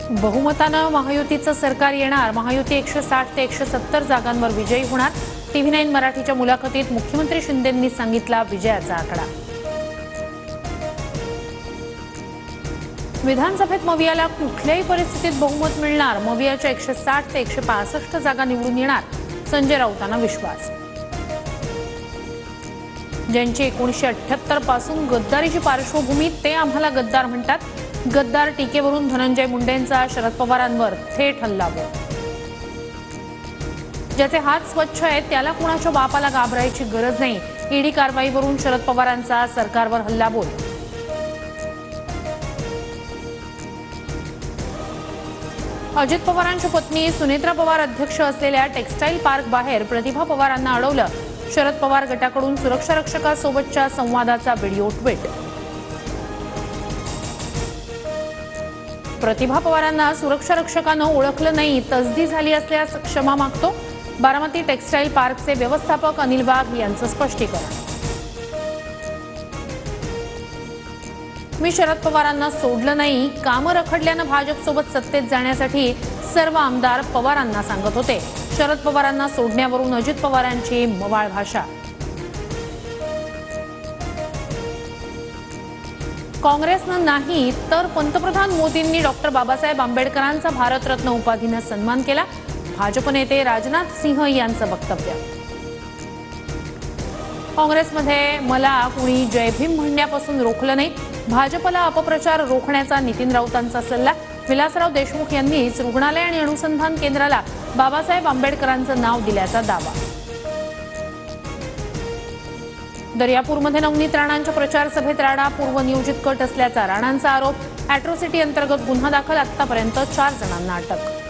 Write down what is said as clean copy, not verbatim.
बहुमतानं महायुतीचं सरकार येणार, महायुती 160 ते 170 जागांवर विजयी होणार। TV9 मराठीच्या मुलाखतीत मुख्यमंत्री शिंदेंनी सांगितला विजयाचा आकडा। विधानसभेत मवियाला कुठल्याही परिस्थितीत बहुमत मिळणार, मवियाच्या 160 ते 165 जागा निवडून येणार, संजय राऊतांना विश्वास। ज्यांची 1978 पासून गद्दारीची पार्श्वभूमी ते आम्हाला गद्दार म्हणतात, गद्दार टीकेवरून धनंजय मुंडेंचा शरद पवारांवर थेट हल्लाबोल। ज्याचे हात स्वच्छ आहेत त्याला कुणाच्या बापाला घाबरायची गरज नाही, ईडी कारवाईवरून शरद पवारांचा सरकारवर हल्लाबोल। अजित पवारांची पत्नी सुनेत्रा पवार अध्यक्ष असलेल्या टेक्सटाईल पार्क बाहेर प्रतिभा पवारांना अडवलं, शरद पवार गटाकडून सुरक्षा रक्षकासोबतच्या संवादाचा व्हिडिओ ट्विट। प्रतिभा पवारांना सुरक्षा रक्षकानं ओळखलं नाही, तसदी झाली असल्यास क्षमा मागतो, बारामती टेक्सटाईल पार्कचे व्यवस्थापक अनिल वाघ यांचं स्पष्टीकरण। मी शरद पवारांना सोडलं नाही, कामं रखडल्यानं भाजपसोबत सत्तेत जाण्यासाठी सर्व आमदार पवारांना सांगत होते, शरद पवारांना सोडण्यावरून अजित पवारांची मवाळ भाषा। काँग्रेसनं नाही तर पंतप्रधान मोदींनी डॉक्टर बाबासाहेब आंबेडकरांचा भारतरत्न उपाधीने सन्मान केला, भाजप नेते राजनाथ सिंह यांचं वक्तव्य। काँग्रेसमध्ये मला कुणी जय भीम म्हणण्यापासून रोखलं नाही, भाजपला अपप्रचार रोखण्याचा नितीन राऊतांचा सल्ला, विलासराव देशमुख यांनीच रुग्णालय आणि अनुसंधान केंद्राला बाबासाहेब आंबेडकरांचं नाव दिल्याचा दावा। दर्यापूरमध्ये नवनीत राणांच्या प्रचार सभेत राणा पूर्वनियोजित कट असल्याचा राणांचा आरोप, अॅट्रॉसिटी अंतर्गत गुन्हा दाखल, आतापर्यंत 4 जणांना अटक।